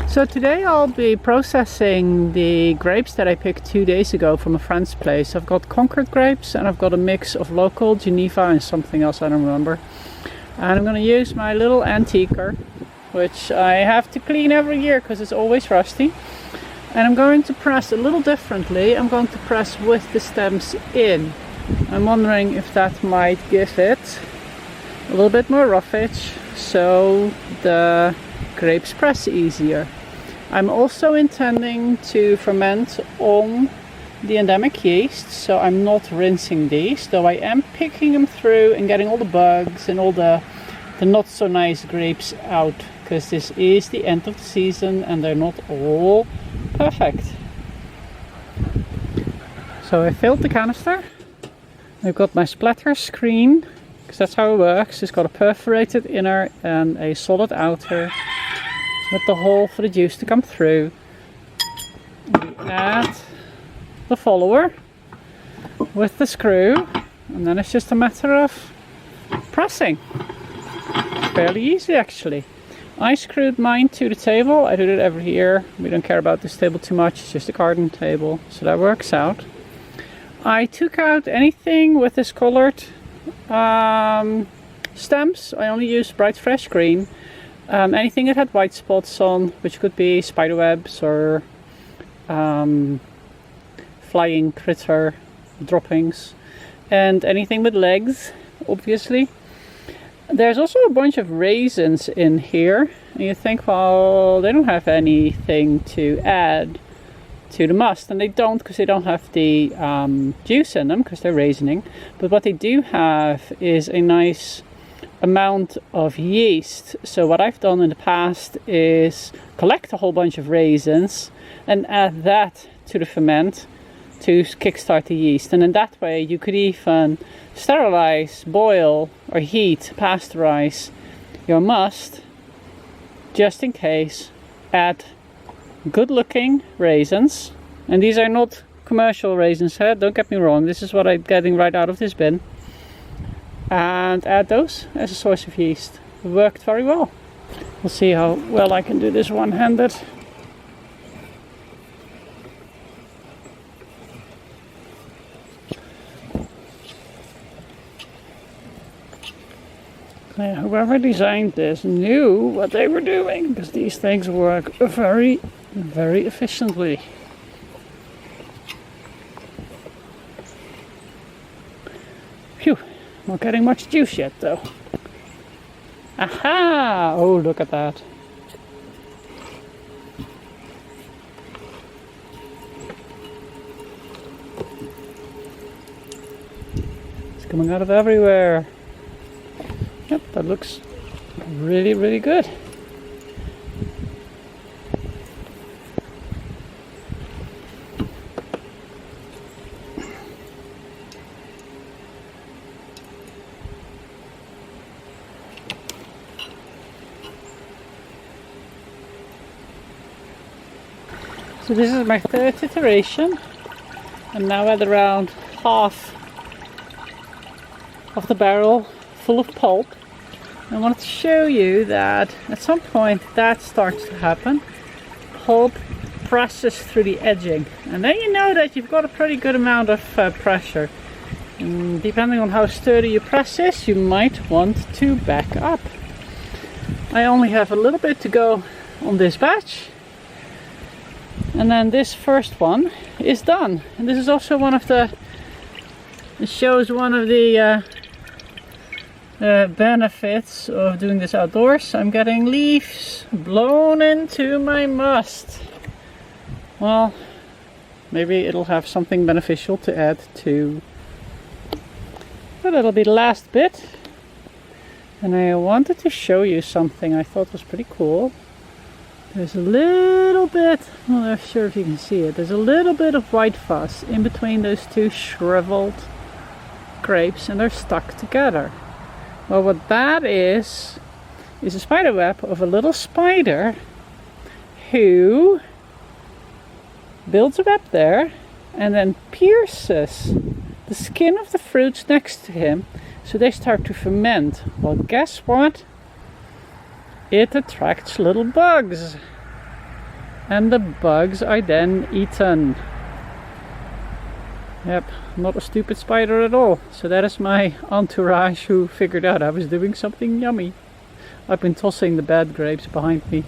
So today I'll be processing the grapes that I picked 2 days ago from a friend's place. I've got Concord grapes and I've got a mix of local, Geneva and something else I don't remember. And I'm going to use my little antiquer, which I have to clean every year because it's always rusty. And I'm going to press a little differently. I'm going to press with the stems in. I'm wondering if that might give it a little bit more roughage so the grapes press easier. I'm also intending to ferment on the endemic yeast, so I'm not rinsing these, though I am picking them through and getting all the bugs and all the not so nice grapes out, because this is the end of the season and they're not all perfect. So I filled the canister. I've got my splatter screen, because that's how it works. It's got a perforated inner and a solid outer with the hole for the juice to come through. We add the follower with the screw, and then it's just a matter of pressing. Fairly easy actually. I screwed mine to the table. I do it every year. We don't care about this table too much. It's just a garden table, so that works out. I took out anything with this colored stems. I only used bright fresh green. Anything that had white spots on, which could be spiderwebs or flying critter droppings, and anything with legs, obviously. There's also a bunch of raisins in here, and you think, well, they don't have anything to add to the must, and they don't, because they don't have the juice in them, because they're raisining. But what they do have is a nice amount of yeast. So what I've done in the past is collect a whole bunch of raisins and add that to the ferment to kickstart the yeast, and in that way you could even sterilize, boil or heat, pasteurize your must, just in case. Add good looking raisins, and these are not commercial raisins here, don't get me wrong, this is what I'm getting right out of this bin, and add those as a source of yeast. It worked very well. We'll see how well I can do this one-handed. Whoever designed this knew what they were doing, because these things work very, very efficiently. Phew. Not getting much juice yet though. Aha! Oh, look at that. It's coming out of everywhere. Yep, that looks really, really good. So this is my third iteration. I'm now at around half of the barrel full of pulp. I wanted to show you that at some point that starts to happen. Pulp presses through the edging, and then you know that you've got a pretty good amount of pressure. And depending on how sturdy your press is, you might want to back up. I only have a little bit to go on this batch, and then this first one is done. And this is also one of the, it shows one of the benefits of doing this outdoors. I'm getting leaves blown into my must. Well, maybe it'll have something beneficial to add to, but it'll be the last bit. And I wanted to show you something I thought was pretty cool. There's a little bit, well, I'm not sure if you can see it, there's a little bit of white fuzz in between those two shriveled grapes, and they're stuck together. Well, what that is a spider web of a little spider who builds a web there and then pierces the skin of the fruits next to him, so they start to ferment. Well, guess what? It attracts little bugs. and the bugs are then eaten. Yep, not a stupid spider at all. So that is my entourage who figured out I was doing something yummy. I've been tossing the bad grapes behind me.